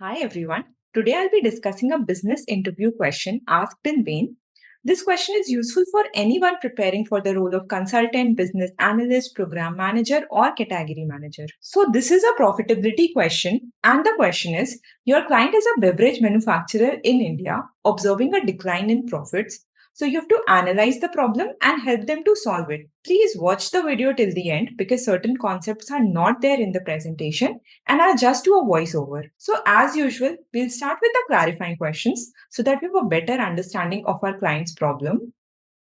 Hi everyone. Today I'll be discussing a business interview question asked in vain. This question is useful for anyone preparing for the role of consultant, business analyst, program manager, or category manager. So, this is a profitability question, and the question is your client is a beverage manufacturer in India observing a decline in profits. So, you have to analyze the problem and help them to solve it. Please watch the video till the end because certain concepts are not there in the presentation and I'll just do a voiceover. So, as usual, we'll start with the clarifying questions so that we have a better understanding of our client's problem.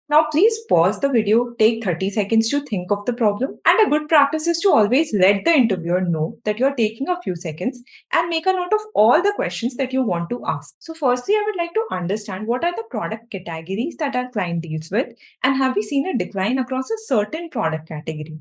Now, please pause the video, take 30 seconds to think of the problem, and a good practice is to always let the interviewer know that you're taking a few seconds and make a note of all the questions that you want to ask. So, firstly, I would like to understand what are the product categories that our client deals with, and have we seen a decline across a certain product category?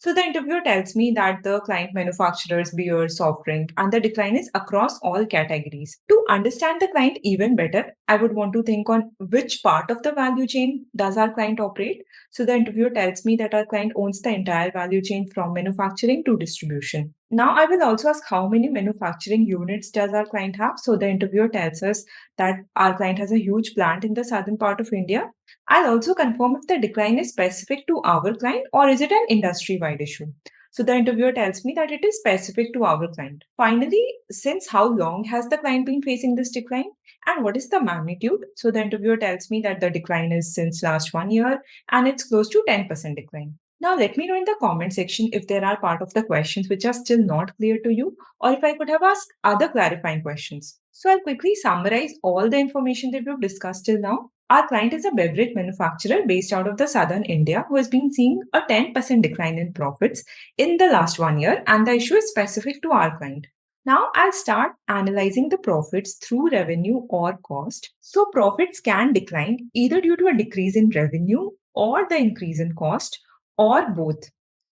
So the interviewer tells me that the client manufactures beer, soft drink, and the decline is across all categories. To understand the client even better, I would want to think on which part of the value chain does our client operate. So the interviewer tells me that our client owns the entire value chain from manufacturing to distribution. Now I will also ask how many manufacturing units does our client have. So the interviewer tells us that our client has a huge plant in the southern part of India. I'll also confirm if the decline is specific to our client or is it an industry-wide issue. So the interviewer tells me that it is specific to our client. Finally, since how long has the client been facing this decline and what is the magnitude? So the interviewer tells me that the decline is since last 1 year and it's close to 10% decline. Now let me know in the comment section if there are part of the questions which are still not clear to you or if I could have asked other clarifying questions. So I'll quickly summarize all the information that we've discussed till now. Our client is a beverage manufacturer based out of the southern India who has been seeing a 10% decline in profits in the last 1 year, and the issue is specific to our client. Now I'll start analyzing the profits through revenue or cost. So profits can decline either due to a decrease in revenue or the increase in cost or both.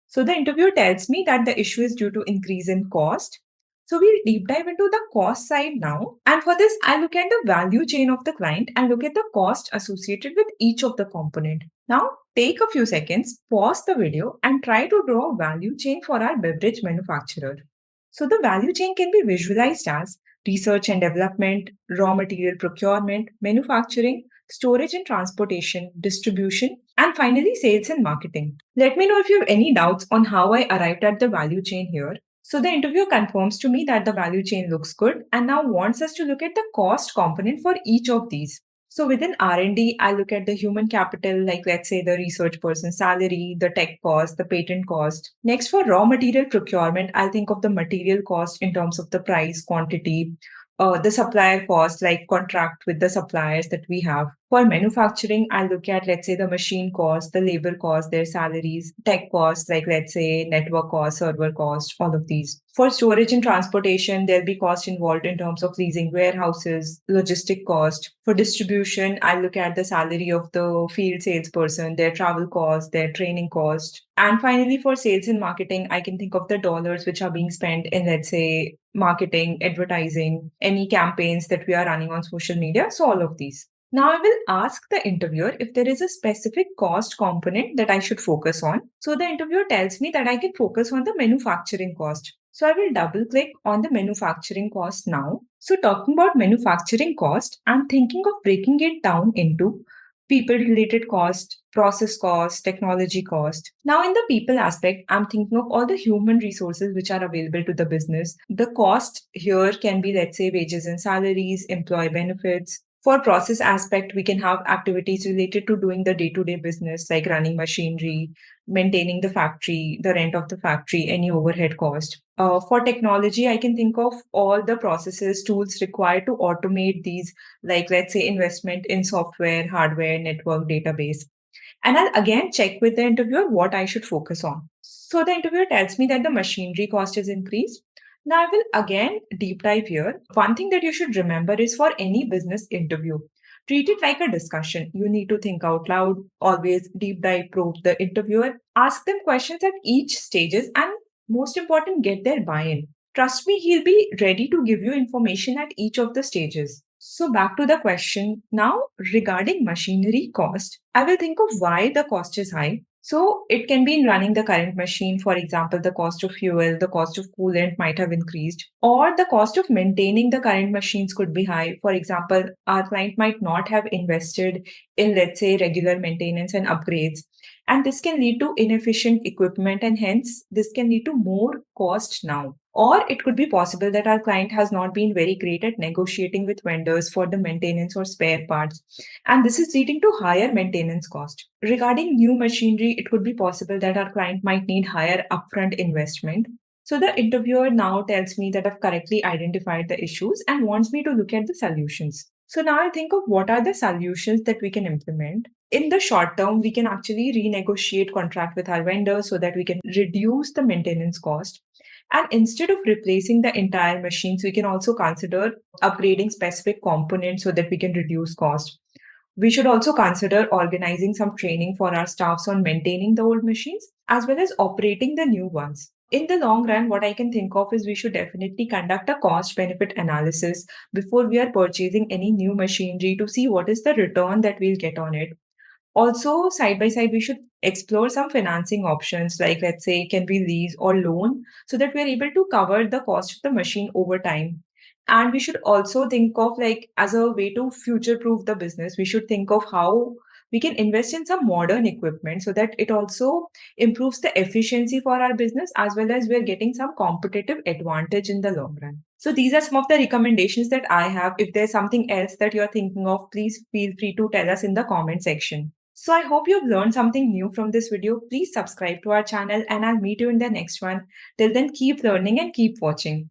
So the interviewer tells me that the issue is due to increase in cost. So we'll deep dive into the cost side now. And for this, I look at the value chain of the client and look at the cost associated with each of the component. Now take a few seconds, pause the video and try to draw a value chain for our beverage manufacturer. So the value chain can be visualized as research and development, raw material procurement, manufacturing, storage and transportation, distribution, and finally sales and marketing. Let me know if you have any doubts on how I arrived at the value chain here. So the interviewer confirms to me that the value chain looks good and now wants us to look at the cost component for each of these. So within R&D, I look at the human capital, like let's say the research person's salary, the tech cost, the patent cost. Next, for raw material procurement, I'll think of the material cost in terms of the price, quantity, the supplier cost, like contract with the suppliers that we have. For manufacturing, I look at, let's say, the machine cost, the labor cost, their salaries, tech costs, like, let's say, network cost, server cost, all of these. For storage and transportation, there'll be cost involved in terms of leasing warehouses, logistic cost. For distribution, I look at the salary of the field salesperson, their travel cost, their training cost. And finally, for sales and marketing, I can think of the dollars which are being spent in, let's say, marketing, advertising, any campaigns that we are running on social media. So all of these. Now I will ask the interviewer if there is a specific cost component that I should focus on. So the interviewer tells me that I can focus on the manufacturing cost. So I will double click on the manufacturing cost now. So talking about manufacturing cost, I'm thinking of breaking it down into people related cost, process cost, technology cost. Now in the people aspect, I'm thinking of all the human resources which are available to the business. The cost here can be, let's say, wages and salaries, employee benefits. For process aspect, we can have activities related to doing the day-to-day business, like running machinery, maintaining the factory, the rent of the factory, any overhead cost. For technology, I can think of all the processes, tools required to automate these, like let's say investment in software, hardware, network, database. And I'll again check with the interviewer what I should focus on. So the interviewer tells me that the machinery cost is increased. Now I will again deep dive here. One thing that you should remember is for any business interview, treat it like a discussion. You need to think out loud, always deep dive probe the interviewer, ask them questions at each stages, and most important, get their buy-in. Trust me, he'll be ready to give you information at each of the stages. So back to the question. Now, regarding machinery cost, I will think of why the cost is high. So it can be in running the current machine. For example, the cost of fuel, the cost of coolant might have increased, or the cost of maintaining the current machines could be high. For example, our client might not have invested in, let's say, regular maintenance and upgrades. And this can lead to inefficient equipment, and hence this can lead to more cost now. Or it could be possible that our client has not been very great at negotiating with vendors for the maintenance or spare parts, and this is leading to higher maintenance cost. Regarding new machinery, it could be possible that our client might need higher upfront investment. So the interviewer now tells me that I've correctly identified the issues and wants me to look at the solutions. So now I think of what are the solutions that we can implement. In the short term, we can actually renegotiate contract with our vendors so that we can reduce the maintenance cost. And instead of replacing the entire machines, we can also consider upgrading specific components so that we can reduce cost. We should also consider organizing some training for our staffs on maintaining the old machines as well as operating the new ones. In the long run, what I can think of is we should definitely conduct a cost benefit analysis before we are purchasing any new machinery to see what is the return that we'll get on it. Also, side by side, we should explore some financing options like, let's say, can we lease or loan so that we're able to cover the cost of the machine over time. And we should also think of, like, as a way to future proof the business, we should think of how we can invest in some modern equipment so that it also improves the efficiency for our business as well as we're getting some competitive advantage in the long run. So these are some of the recommendations that I have. If there's something else that you're thinking of, please feel free to tell us in the comment section. So I hope you've learned something new from this video. Please subscribe to our channel and I'll meet you in the next one. Till then, keep learning and keep watching.